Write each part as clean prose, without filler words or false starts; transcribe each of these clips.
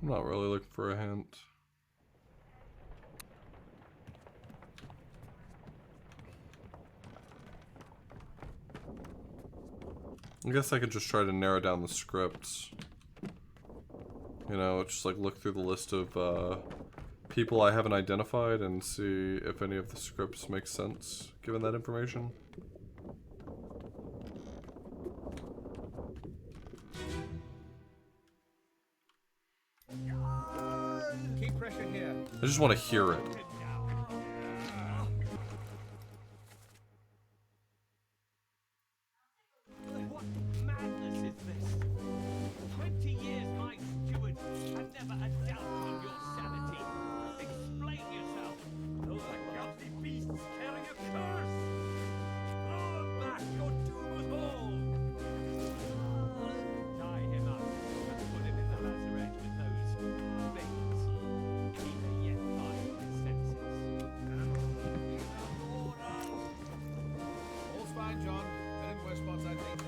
I'm not really looking for a hint. I guess I could just try to narrow down the scripts. You know, just like look through the list of people I haven't identified and see if any of the scripts make sense given that information. Keep pressure here. I just want to hear it. What madness is this? 20 years my steward, and never a doubt on your sanity. Explain yourself. Those ungodly beasts carry a curse. Throw them back, your doom was all. Tie him up and put him in the lazaret with those things. He may yet find his senses. All's fine, John. Been in worse spots, I think.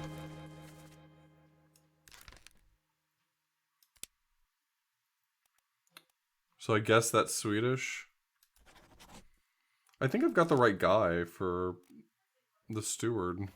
So I guess that's Swedish. I think I've got the right guy for the steward.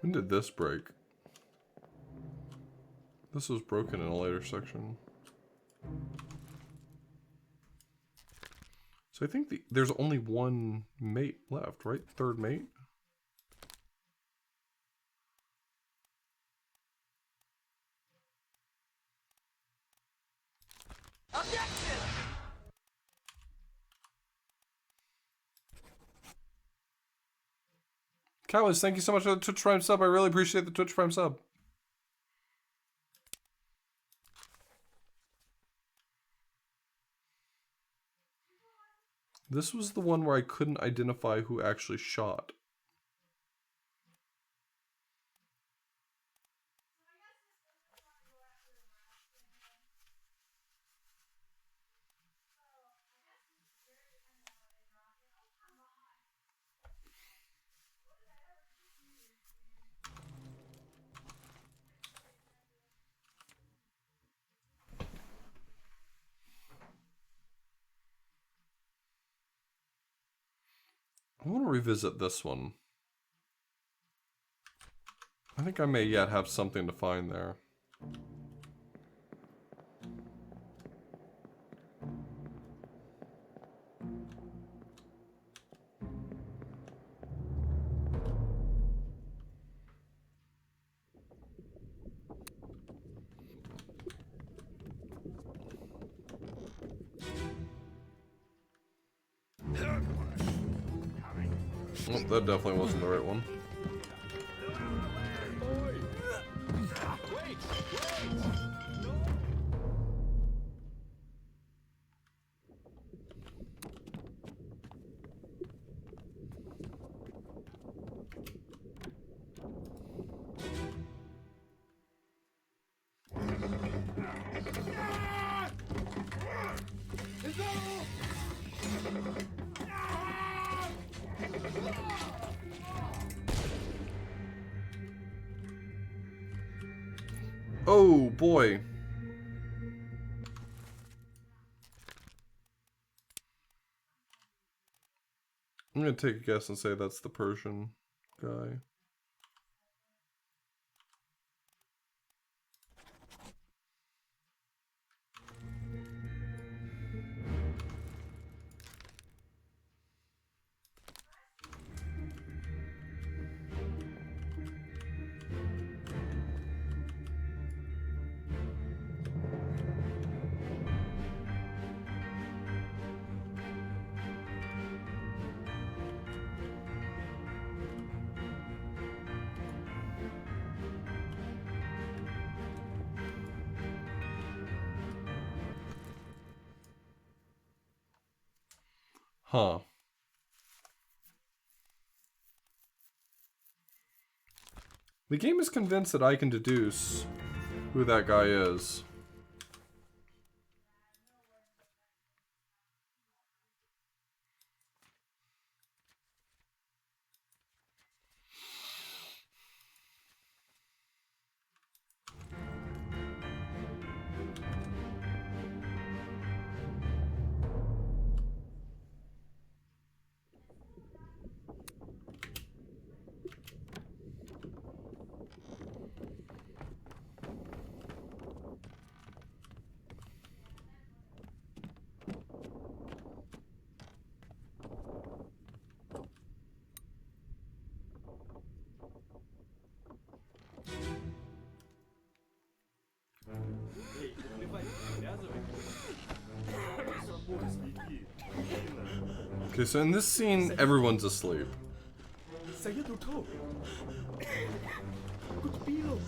When did this break? This was broken in a later section. So I think there's only one mate left, right? Third mate? Cowards, thank you so much for the Twitch Prime sub. I really appreciate the Twitch Prime sub. This was the one where I couldn't identify who actually shot. I want to revisit this one. I think I may yet have something to find there. Oh, that definitely wasn't the right one. Oh boy. I'm gonna take a guess and say that's the Persian guy. Huh. The game is convinced that I can deduce who that guy is. Okay, so in this scene, everyone's asleep. Saya tu tahu. Aku terpilih.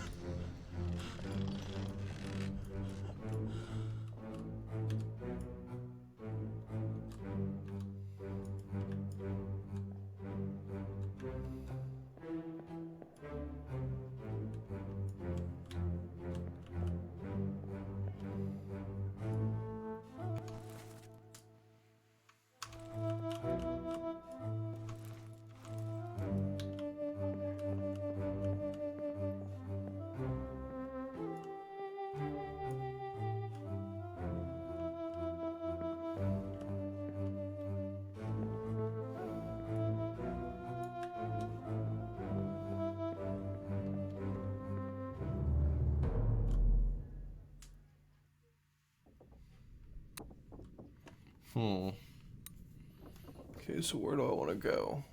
Okay, so where do I want to go?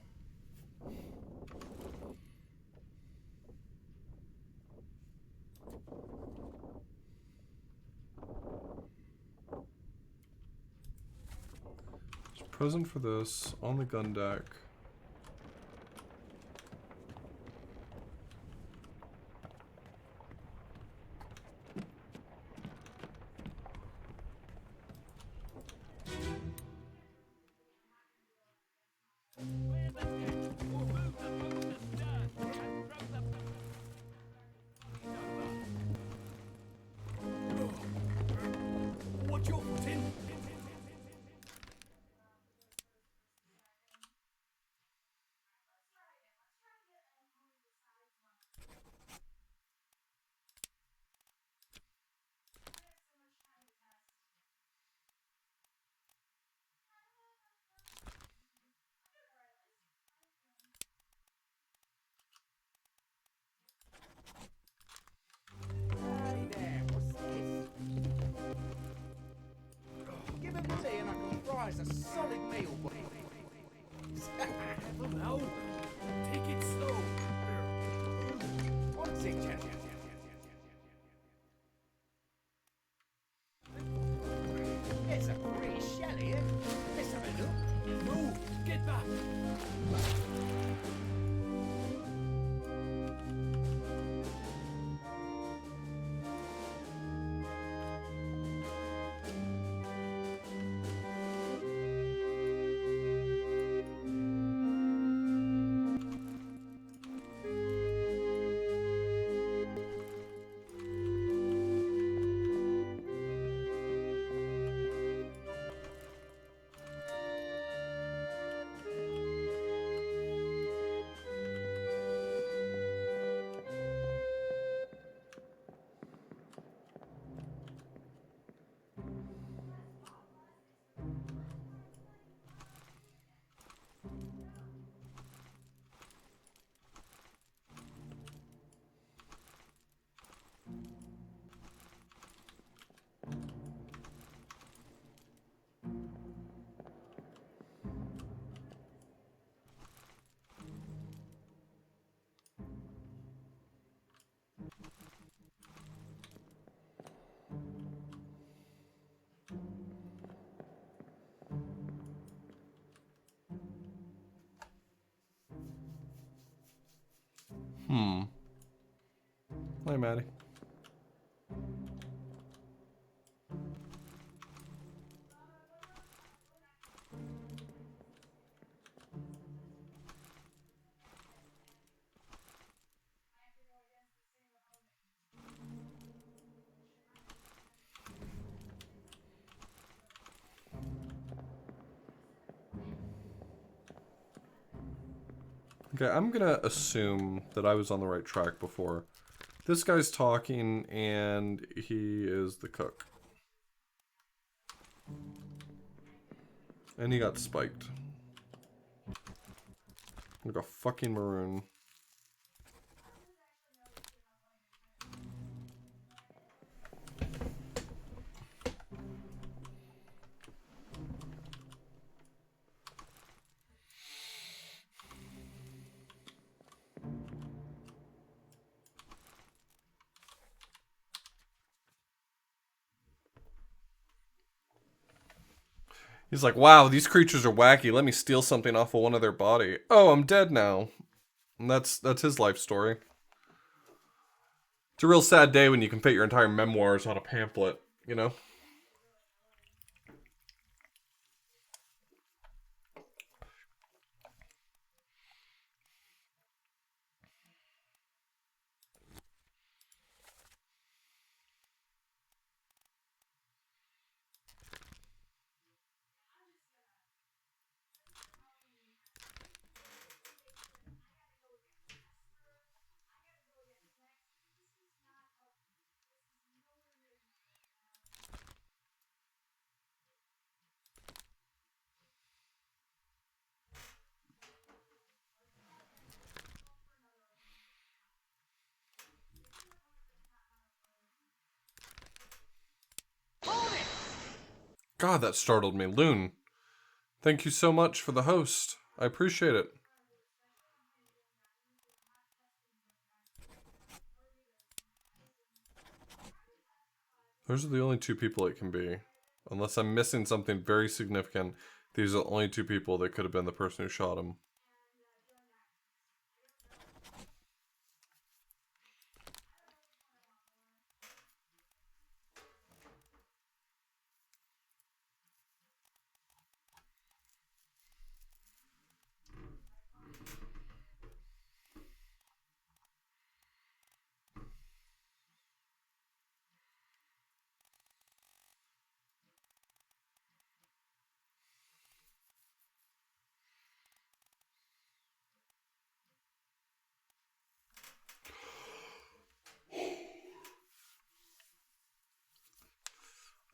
There's a present for this on the gun deck. Watch your tin. Hey there, what's this? Give him tea and I can fry us a solid meal, boys. No, take it slow. What's it, chap? It's a pretty shelly, eh? Let's have a look. No, get back. Hi, Maddie. Okay, I'm gonna assume that I was on the right track before. This guy's talking, and he is the cook. And he got spiked. Like a fucking maroon. He's like, wow, these creatures are wacky. Let me steal something off of one of their body. Oh, I'm dead now. And that's his life story. It's a real sad day when you can fit your entire memoirs on a pamphlet, you know? God, that startled me. Loon, thank you so much for the host. I appreciate it. Those are the only two people it can be. Unless I'm missing something very significant, these are the only two people that could have been the person who shot him.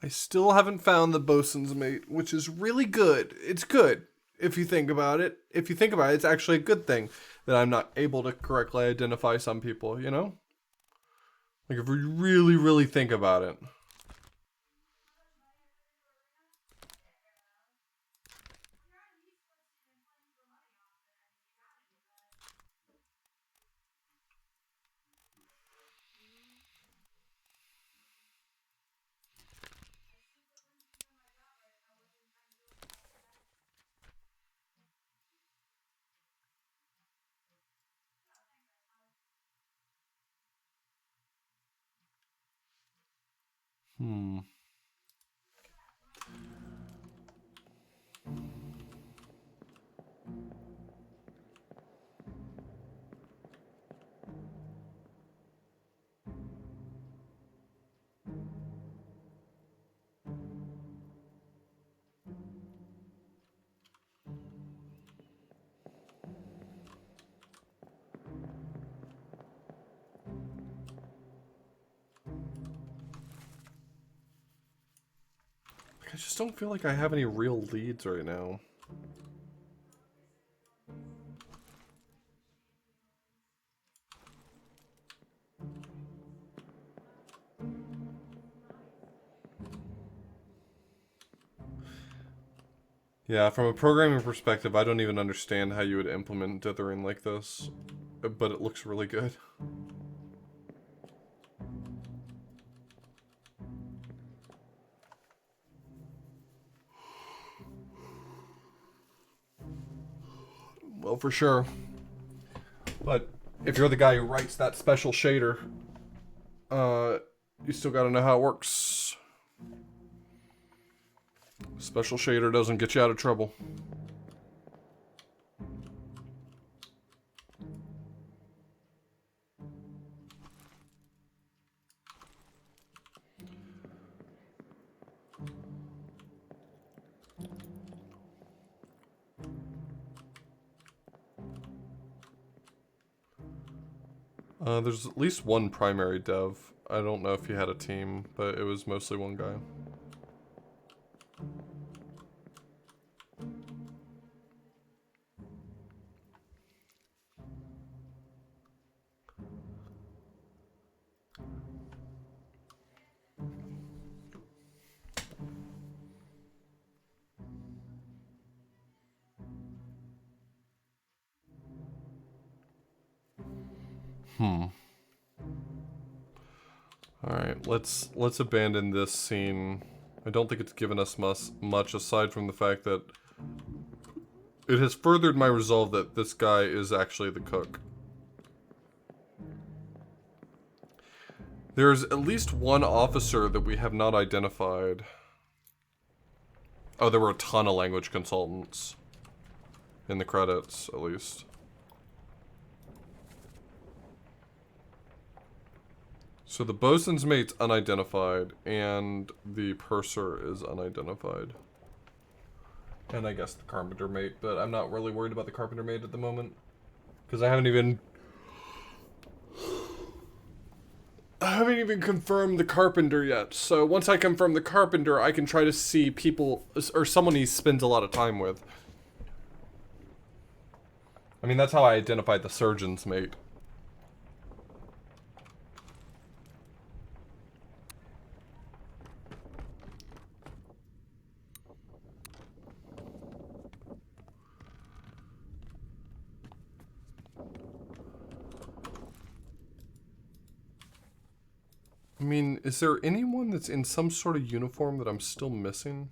I still haven't found the bosun's mate, which is really good. It's good if you think about it. If you think about it, it's actually a good thing that I'm not able to correctly identify some people, you know? Like if we really, really think about it. Hmm. I just don't feel like I have any real leads right now. Yeah, from a programming perspective, I don't even understand how you would implement dithering like this. But it looks really good. Well, for sure. But if you're the guy who writes that special shader, you still gotta know how it works. Special shader doesn't get you out of trouble. There's at least one primary dev. I don't know if he had a team, but it was mostly one guy. Alright, let's abandon this scene. I don't think it's given us much aside from the fact that it has furthered my resolve that this guy is actually the cook. There's at least one officer that we have not identified. Oh, there were a ton of language consultants. In the credits, at least. So the bosun's mate's unidentified, and the purser is unidentified. And I guess the carpenter mate, but I'm not really worried about the carpenter mate at the moment. Because I haven't even confirmed the carpenter yet. So once I confirm the carpenter, I can try to see people, or someone he spends a lot of time with. I mean, that's how I identified the surgeon's mate. I mean, is there anyone that's in some sort of uniform that I'm still missing?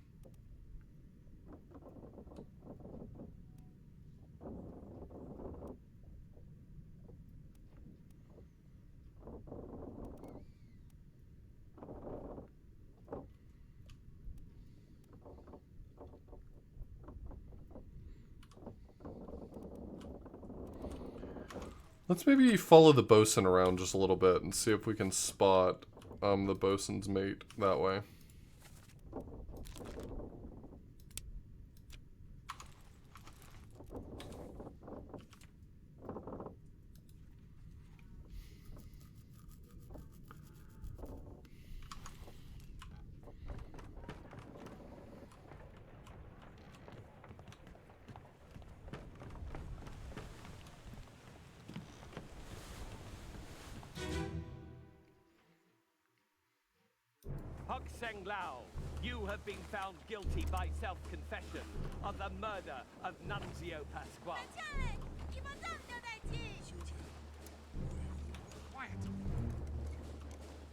Let's maybe follow the bosun around just a little bit and see if we can spot the bosun's mate that way. Seng Lao, you have been found guilty by self-confession of the murder of Nunzio Pasquale.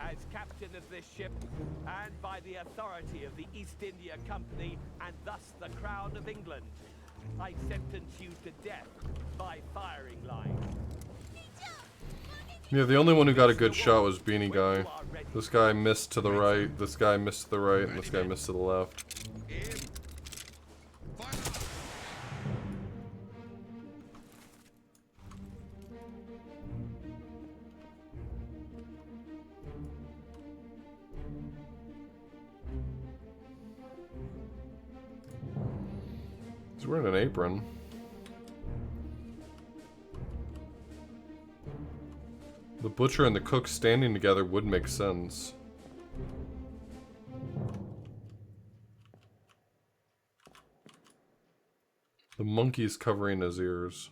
As captain of this ship, and by the authority of the East India Company, and thus the Crown of England, I sentence you to death by firing line. Yeah, the only one who got a good shot was Beanie Guy. This guy missed to the right, this guy missed to the right, and this guy missed to the left. He's wearing an apron. The butcher and the cook standing together would make sense. The monkey's covering his ears.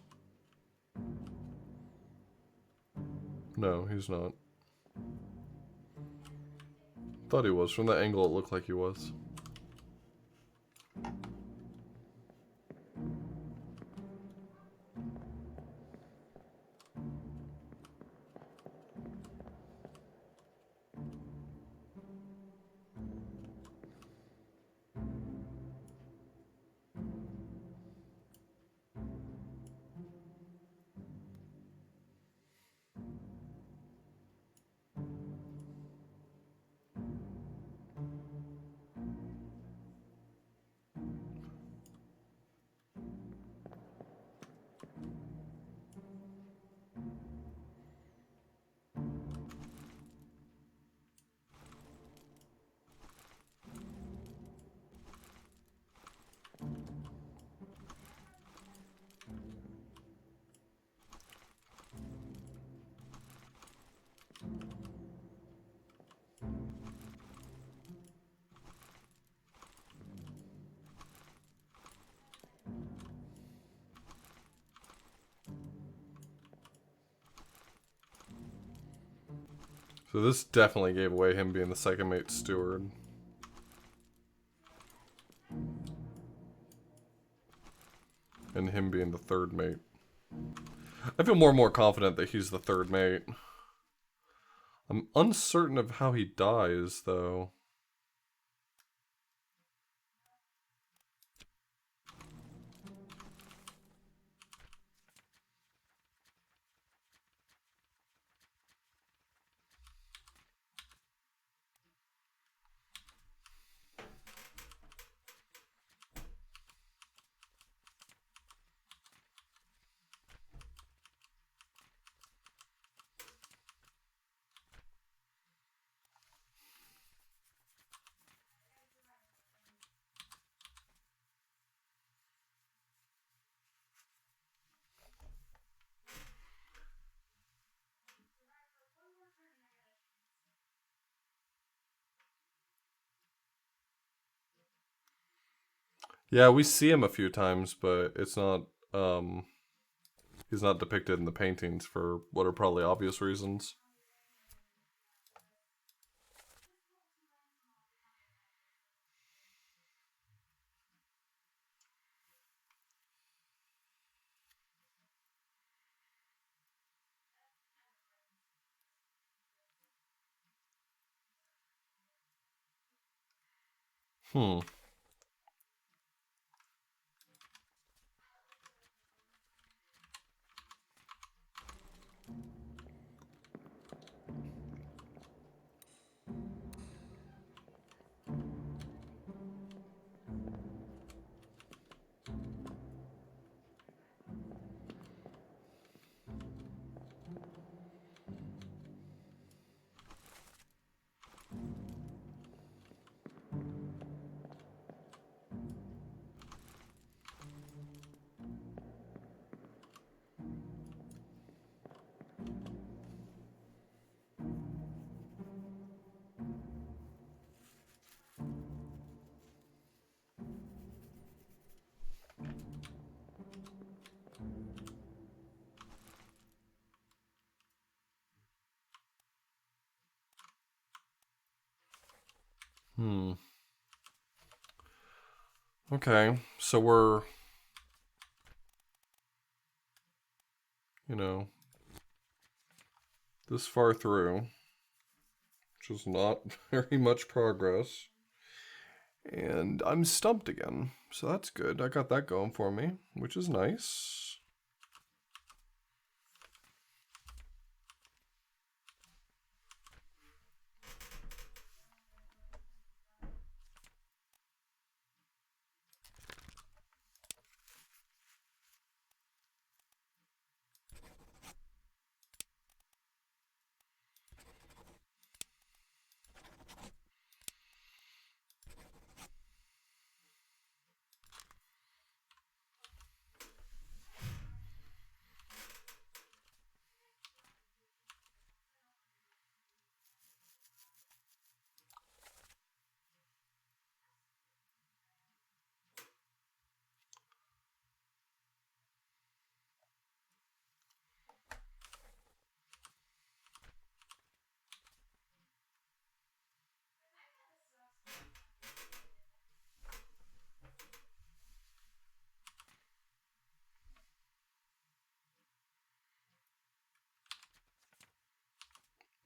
No, he's not. Thought he was. From that angle, it looked like he was. So this definitely gave away him being the second mate steward. And him being the third mate. I feel more and more confident that he's the third mate. I'm uncertain of how he dies, though. Yeah, we see him a few times, but it's not, he's not depicted in the paintings for what are probably obvious reasons. Hmm. Hmm. Okay, so we're, you know, this far through, which is not very much progress. And I'm stumped again, so that's good. I got that going for me, which is nice.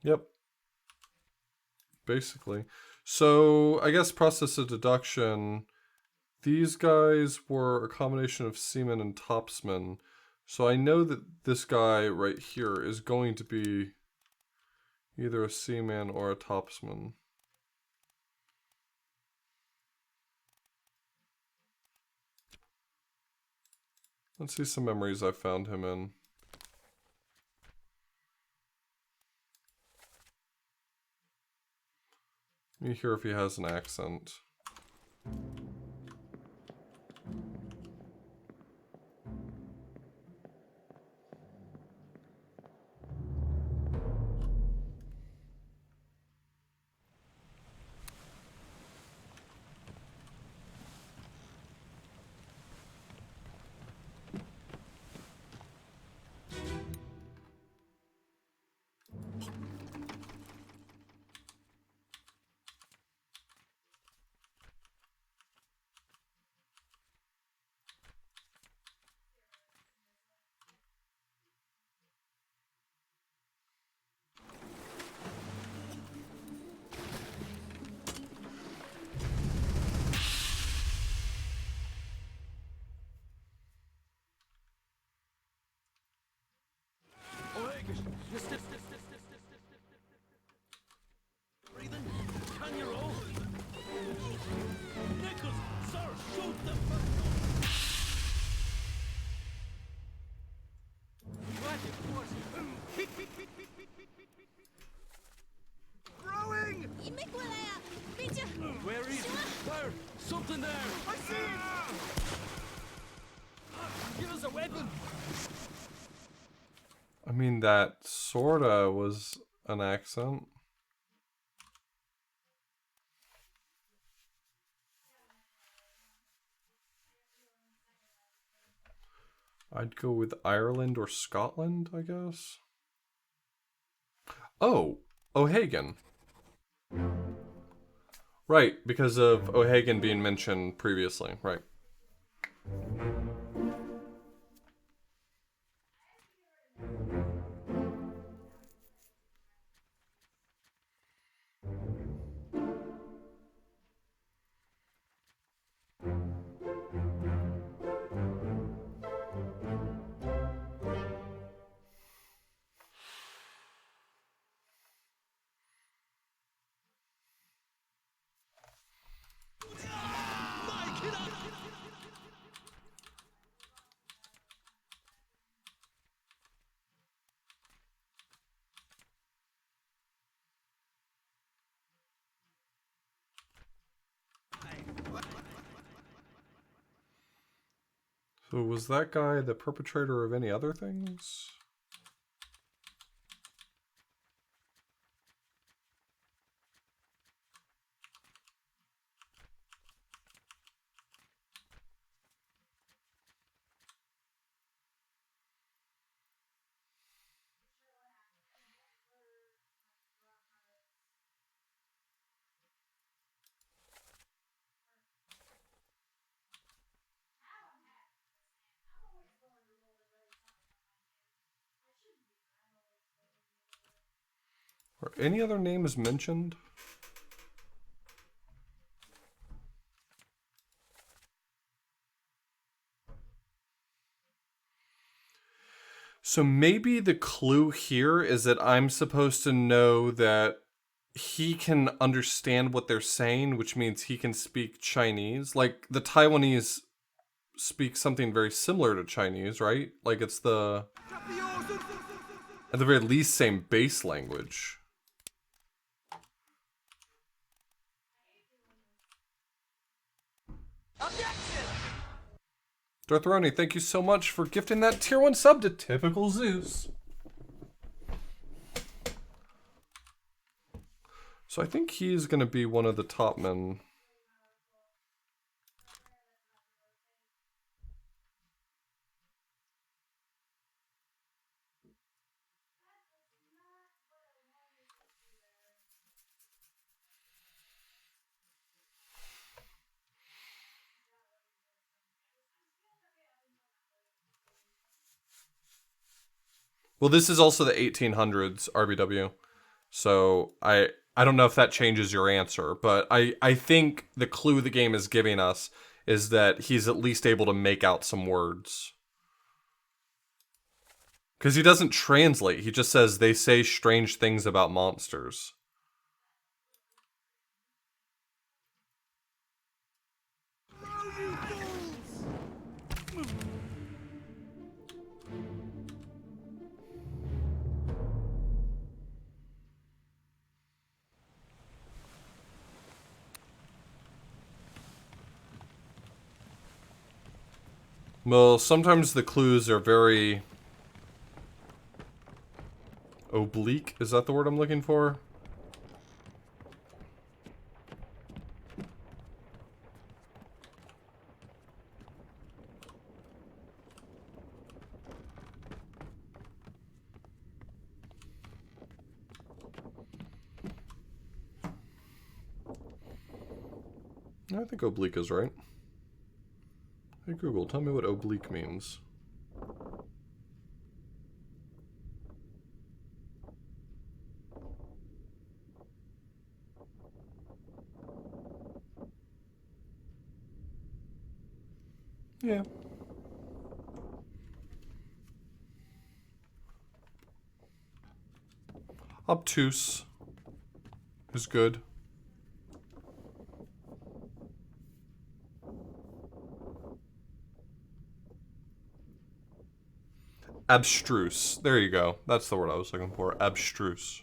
Yep. Basically. So, I guess process of deduction, these guys were a combination of seamen and topsmen. So I know that this guy right here is going to be either a seaman or a topsman. Let's see some memories I found him in. Let me hear if he has an accent. There! Something there! I see it! Give us a weapon! I mean, that sorta was an accent. I'd go with Ireland or Scotland, I guess. Oh, O'Hagan. Right, because of O'Hagan being mentioned previously, right. So was that guy the perpetrator of any other things? Are any other names mentioned? So maybe the clue here is that I'm supposed to know that he can understand what they're saying, which means he can speak Chinese. Like, the Taiwanese speak something very similar to Chinese, right? Like, it's the... at the very least, same base language. Dorthroni, thank you so much for gifting that tier 1 sub to Typical Zeus. So I think he's going to be one of the top men. Well, this is also the 1800s RBW. So I don't know if that changes your answer, but I think the clue the game is giving us is that he's at least able to make out some words. Because he doesn't translate, he just says they say strange things about monsters. Well, sometimes the clues are very oblique. Is that the word I'm looking for? I think oblique is right. Hey Google, tell me what oblique means. Yeah. Obtuse is good. Abstruse. There you go. That's the word I was looking for. Abstruse.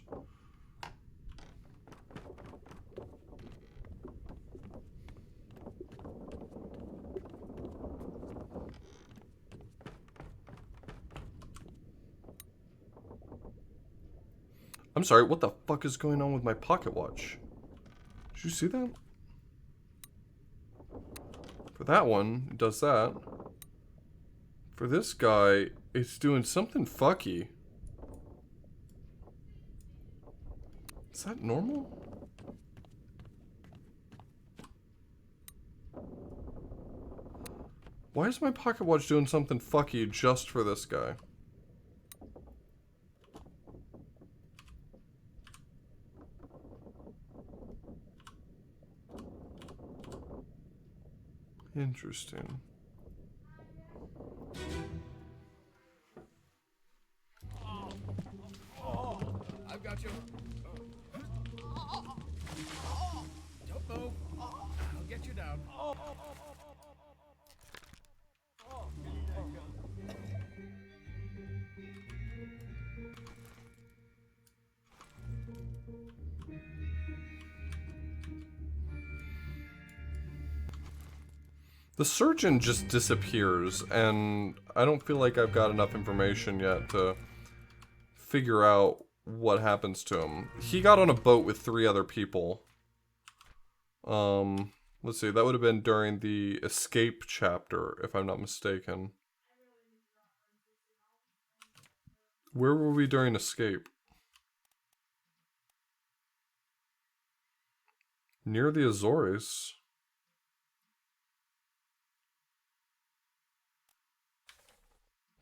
I'm sorry, what the fuck is going on with my pocket watch? Did you see that? For that one, it does that. For this guy, it's doing something fucky. Is that normal? Why is my pocket watch doing something fucky just for this guy? Interesting. I've got you. Don't move. I'll get you down. The surgeon just disappears, and I don't feel like I've got enough information yet to figure out what happens to him. He got on a boat with 3 other people. Let's see, that would have been during the escape chapter, if I'm not mistaken. Where were we during escape? Near the Azores.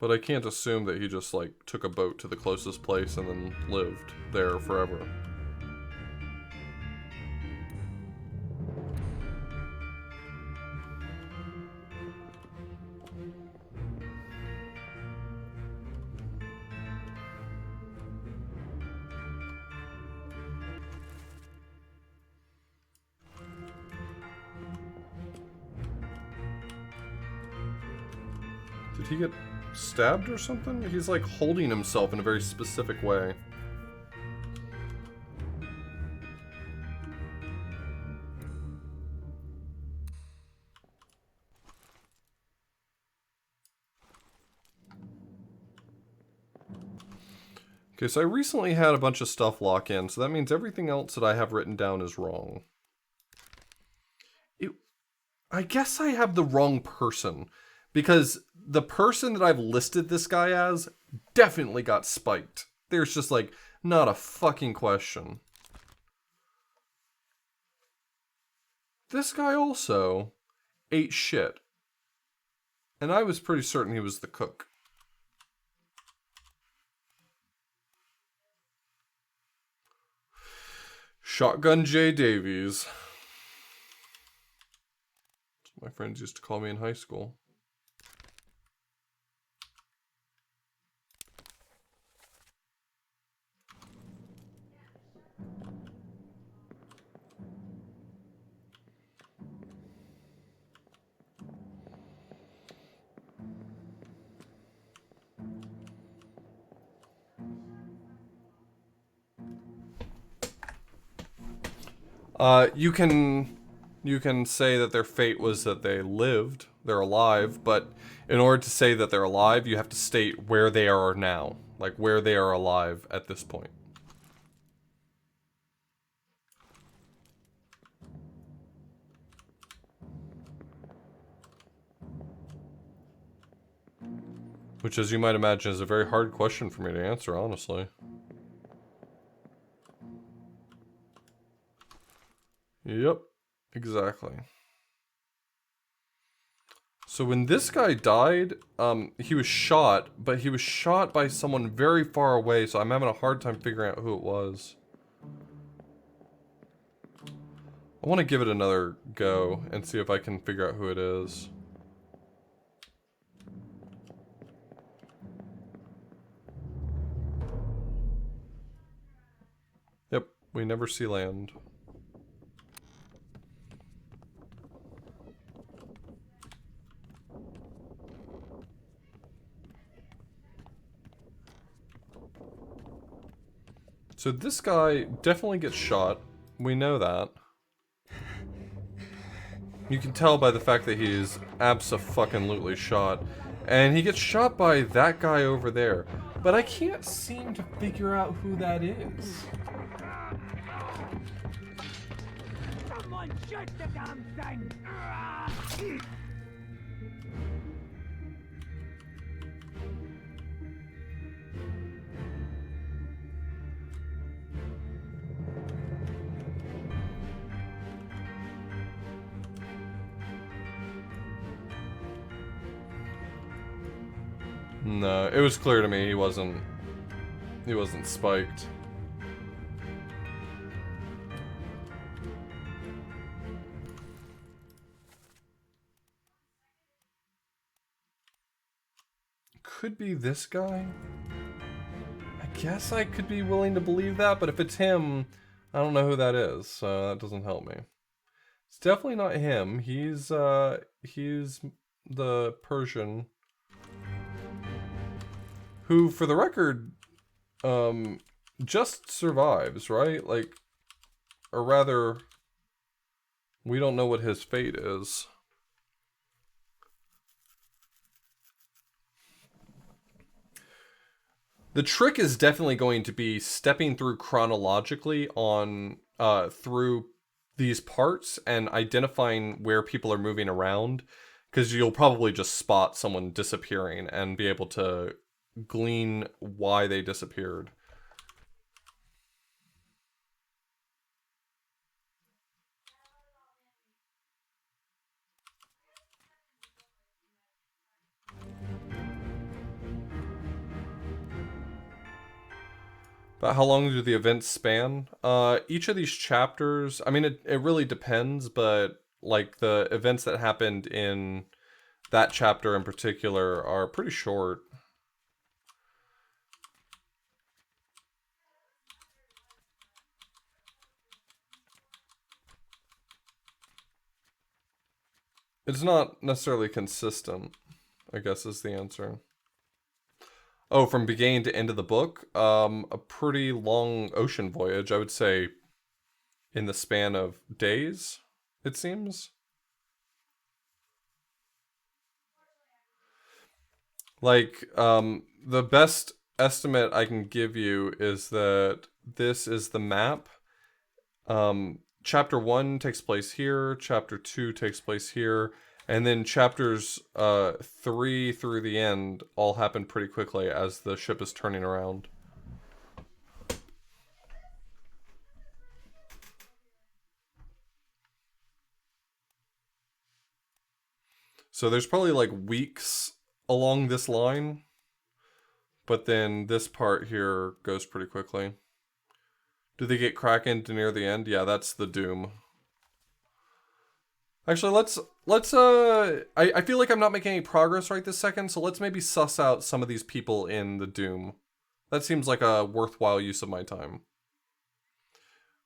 But I can't assume that he just, like, took a boat to the closest place and then lived there forever. Did he get stabbed or something? He's like holding himself in a very specific way. Okay, so I recently had a bunch of stuff lock in, so that means everything else that I have written down is wrong. I guess I have the wrong person. Because the person that I've listed this guy as definitely got spiked. There's just like, not a fucking question. This guy also ate shit. And I was pretty certain he was the cook. Shotgun J. Davies. That's what my friends used to call me in high school. You can say that their fate was that they lived, they're alive, but in order to say that they're alive, you have to state where they are now, like where they are alive at this point. Which, as you might imagine, is a very hard question for me to answer, honestly. Yep, exactly. So when this guy died, he was shot, but he was shot by someone very far away, so I'm having a hard time figuring out who it was. I want to give it another go and see if I can figure out who it is. Yep, we never see land. So this guy definitely gets shot. We know that. You can tell by the fact that he's abso-fucking-lutely shot. And he gets shot by that guy over there. But I can't seem to figure out who that is. Someone shoot the damn thing! No, it was clear to me he wasn't spiked. Could be this guy. I guess I could be willing to believe that, but if it's him, I don't know who that is, so that doesn't help me. It's definitely not him. He's the Persian who, for the record, just survives, right? Like, or rather, we don't know what his fate is. The trick is definitely going to be stepping through chronologically on through these parts and identifying where people are moving around, because you'll probably just spot someone disappearing and be able to glean why they disappeared. But how long do the events span? Each of these chapters, I mean, it really depends, but like the events that happened in that chapter in particular are pretty short. It's not necessarily consistent, I guess is the answer. Oh, from beginning to end of the book? A pretty long ocean voyage, I would say in the span of days, it seems. Like, the best estimate I can give you is that this is the map. Chapter 1 takes place here, Chapter 2 takes place here, and then chapters 3 through the end all happen pretty quickly as the ship is turning around. So there's probably like weeks along this line, but then this part here goes pretty quickly. Do they get Kraken to near the end? Yeah, that's the doom. Actually, let's I feel like I'm not making any progress right this second, so let's maybe suss out some of these people in the doom. That seems like a worthwhile use of my time.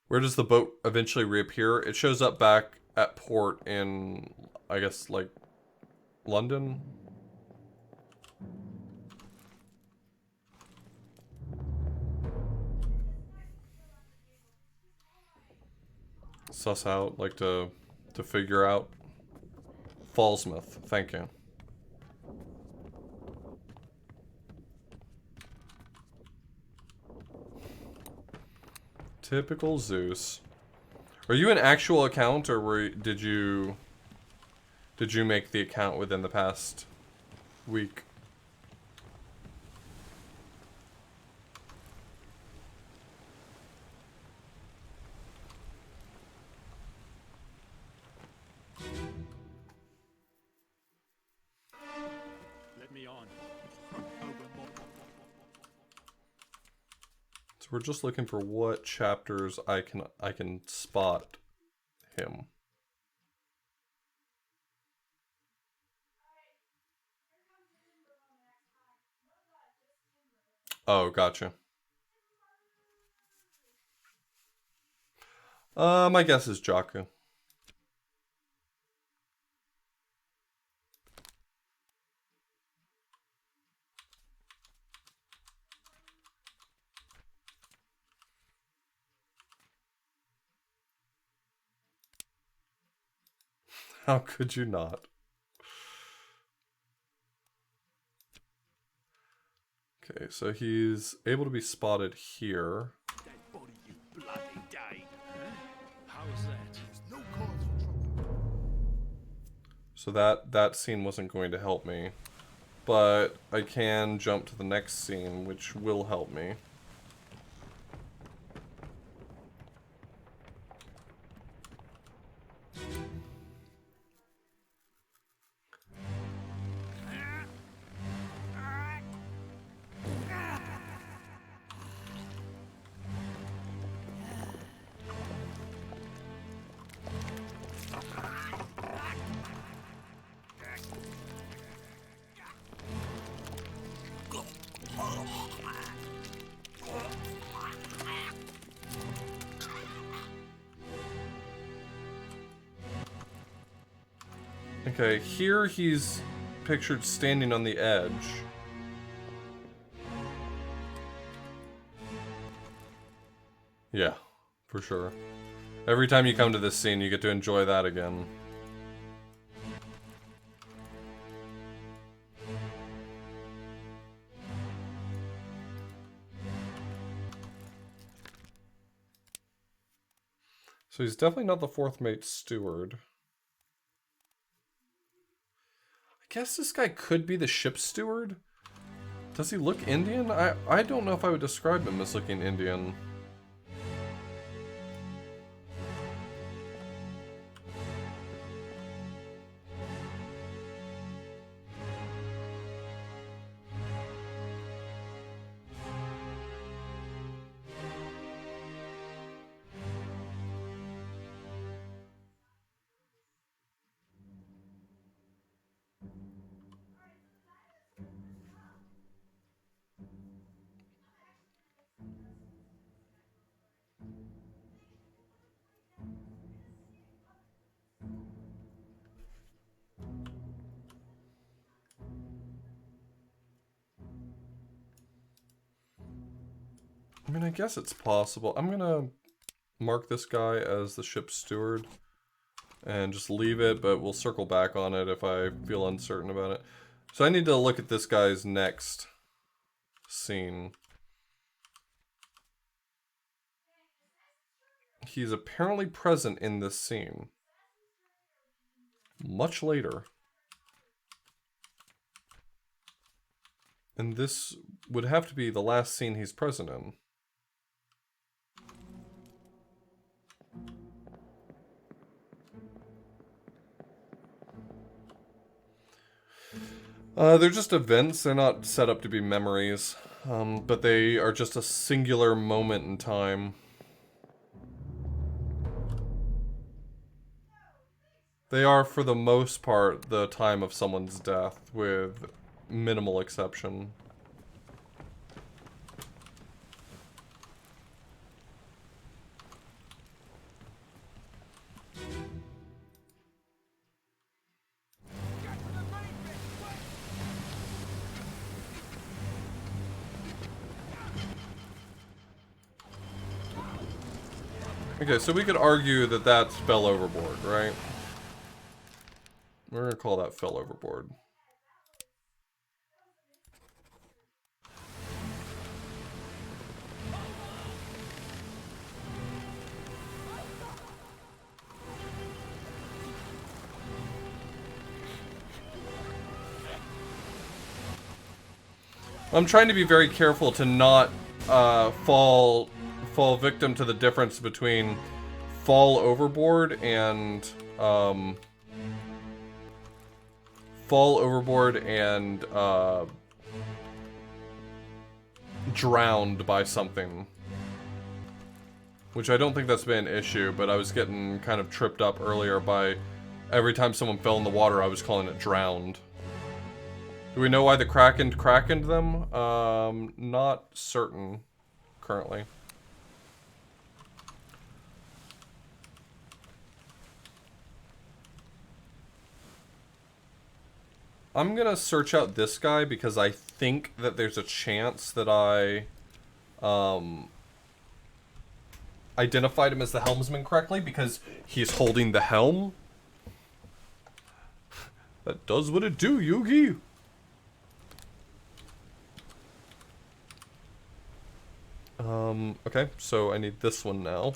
Where does the boat eventually reappear? It shows up back at port in, I guess, like, London? Suss out, like to figure out. Fallsmith, thank you. Typical Zeus. Are you an actual account, or did you make the account within the past week? Let me on. So we're just looking for what chapters I can spot him. Oh, gotcha. My guess is Jakku. How could you not? Okay, so he's able to be spotted here. Dead body, you bloody day. Huh? How is that? There's no cause for trouble. So that scene wasn't going to help me. But I can jump to the next scene, which will help me. Okay, here he's pictured standing on the edge. Yeah, for sure. Every time you come to this scene, you get to enjoy that again. So he's definitely not the fourth mate steward. I guess this guy could be the ship's steward? Does he look Indian? I don't know if I would describe him as looking Indian. I mean, I guess it's possible. I'm gonna mark this guy as the ship's steward and just leave it, but we'll circle back on it if I feel uncertain about it. So I need to look at this guy's next scene. He's apparently present in this scene. Much later. And this would have to be the last scene he's present in. They're just events, they're not set up to be memories, but they are just a singular moment in time. They are, for the most part, the time of someone's death, with minimal exception. Okay, so we could argue that that fell overboard, right? We're gonna call that fell overboard. I'm trying to be very careful to not fall victim to the difference between fall overboard and drowned by something. Which I don't think that's been an issue, but I was getting kind of tripped up earlier by every time someone fell in the water, I was calling it drowned. Do we know why the Krakened them? Not certain currently. I'm gonna search out this guy because I think that there's a chance that I identified him as the helmsman correctly because he's holding the helm. That does what it do, Yugi. Okay, so I need this one now.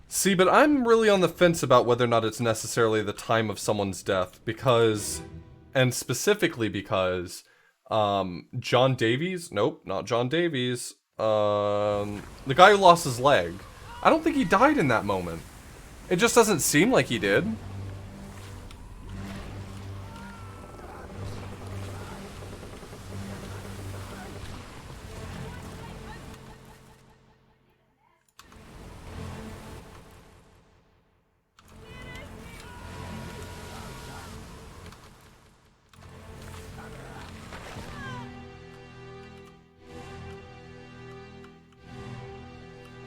See, but I'm really on the fence about whether or not it's necessarily the time of someone's death, because, and specifically because, John Davies, nope, not John Davies, the guy who lost his leg, I don't think he died in that moment. It just doesn't seem like he did.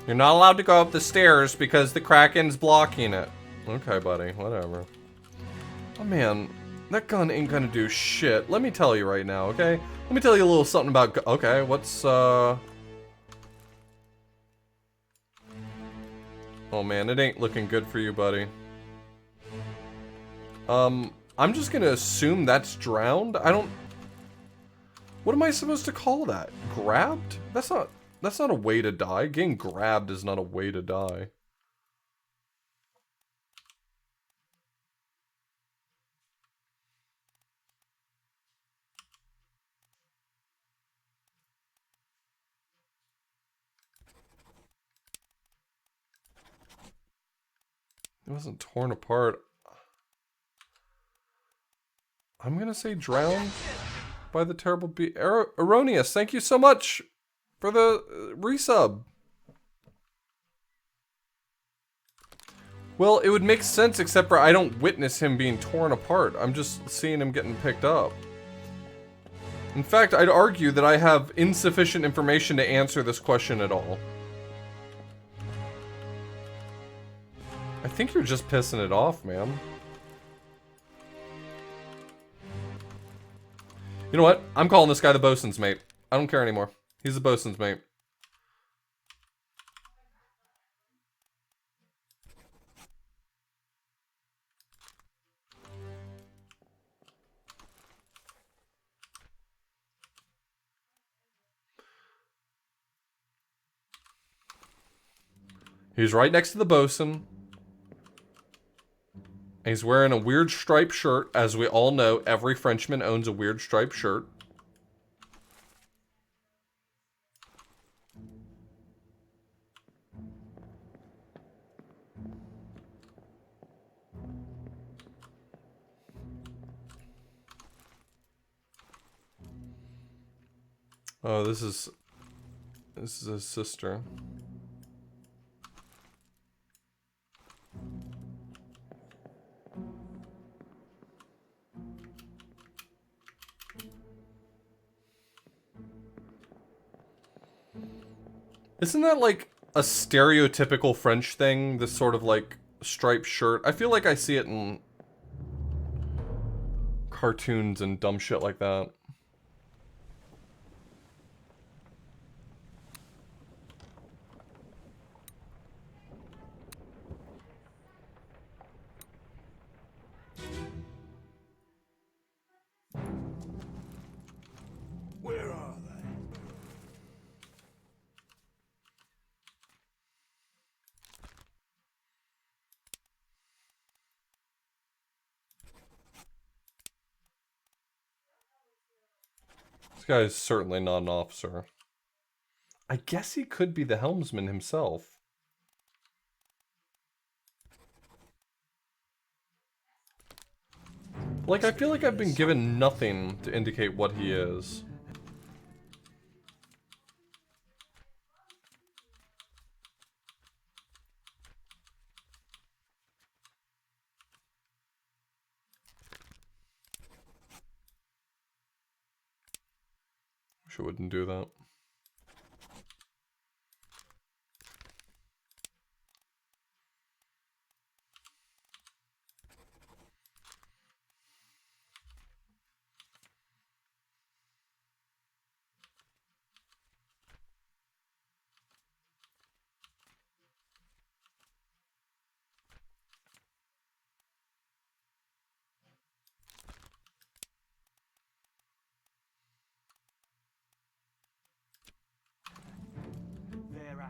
You're not allowed to go up the stairs because the Kraken's blocking it. Okay, buddy, whatever. Oh man, that gun ain't gonna do shit. Let me tell you right now, okay? Let me tell you a little something about okay, what's, Oh man, it ain't looking good for you, buddy. I'm just gonna assume that's drowned. I don't... What am I supposed to call that? Grabbed? That's not a way to die. Getting grabbed is not a way to die. It wasn't torn apart. I'm gonna say drowned by the terrible beast. Erroneous, thank you so much for the resub. Well, it would make sense except for I don't witness him being torn apart. I'm just seeing him getting picked up. In fact, I'd argue that I have insufficient information to answer this question at all. I think you're just pissing it off, man. You know what? I'm calling this guy the bosun's mate. I don't care anymore. He's the bosun's mate. He's right next to the bosun. And he's wearing a weird striped shirt. As we all know, every Frenchman owns a weird striped shirt. Oh, this is his sister. Isn't that like a stereotypical French thing? This sort of like striped shirt. I feel like I see it in cartoons and dumb shit like that. Where are they? This guy is certainly not an officer. I guess he could be the helmsman himself. Like, I feel like I've been given nothing to indicate what he is. Wish it wouldn't do that.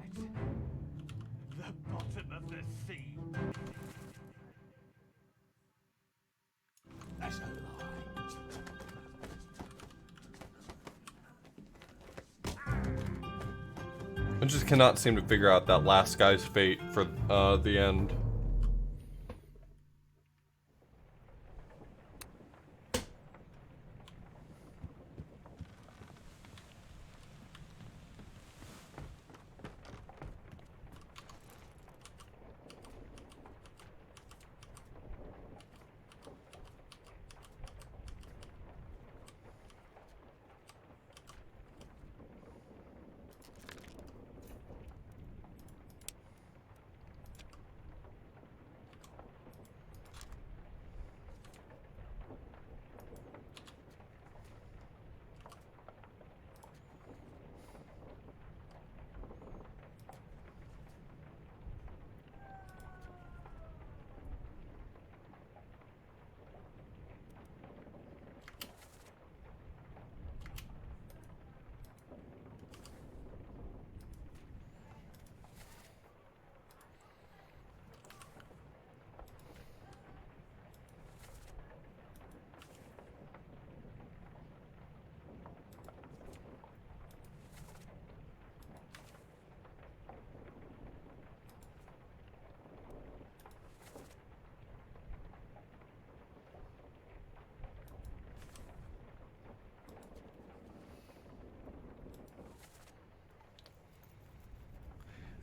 that? The bottom of the sea. That's a lie. I just cannot seem to figure out that last guy's fate for the end.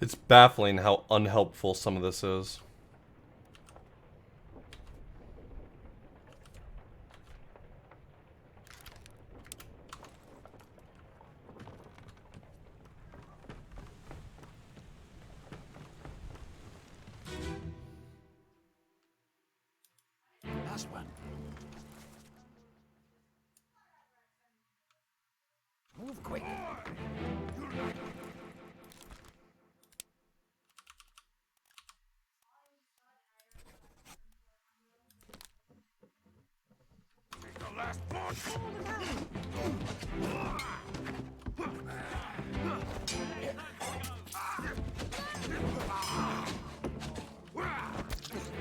It's baffling how unhelpful some of this is. Last one. Move quick. The last push!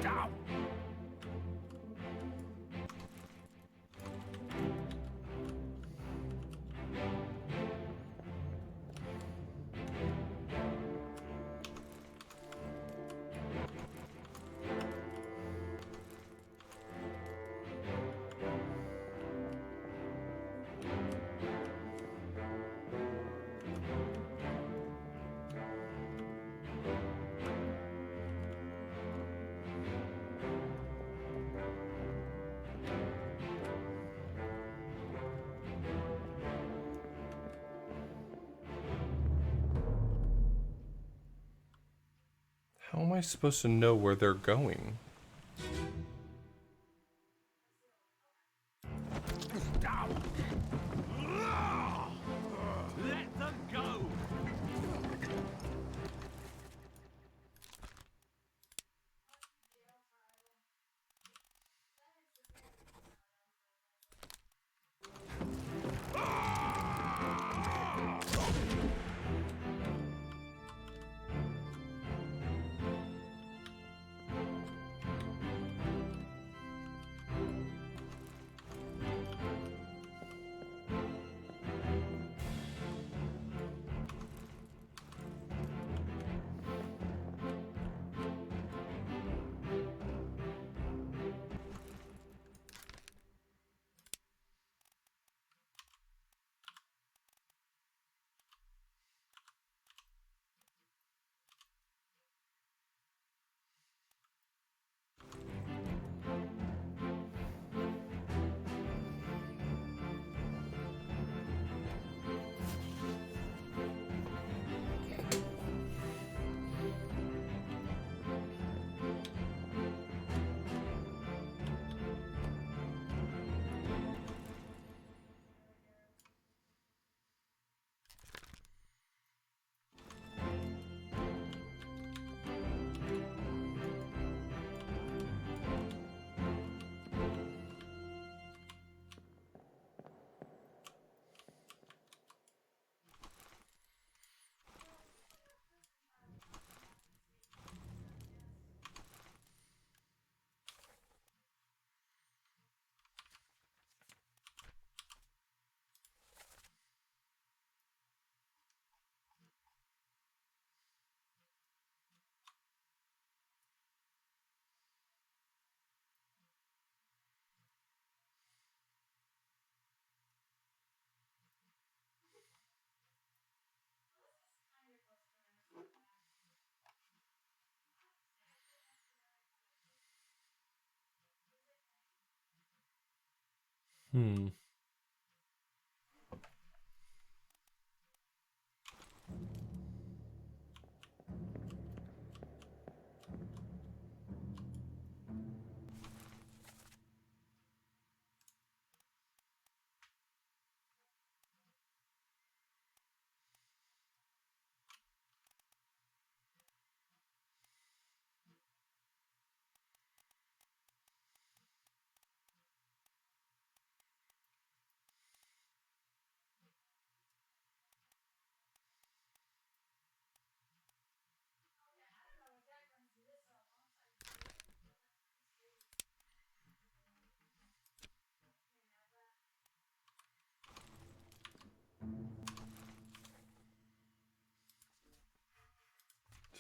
Down! How am I supposed to know where they're going? Down! Let them go! Hmm.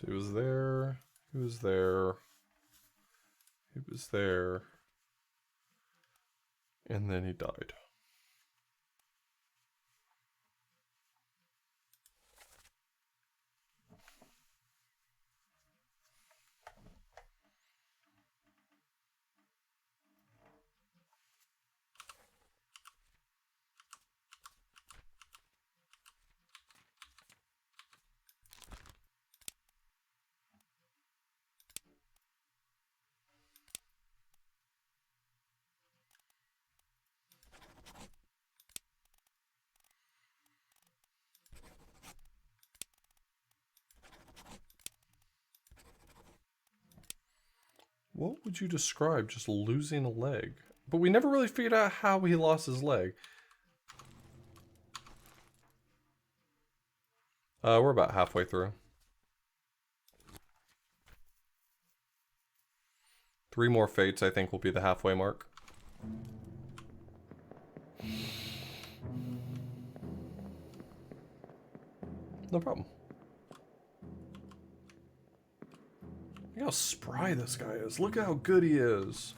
So he was there. He was there. He was there. And then he died. What would you describe just losing a leg? But we never really figured out how he lost his leg. We're about halfway through. 3 more fates, I think, will be the halfway mark. No problem. Look how spry this guy is. Look how good he is.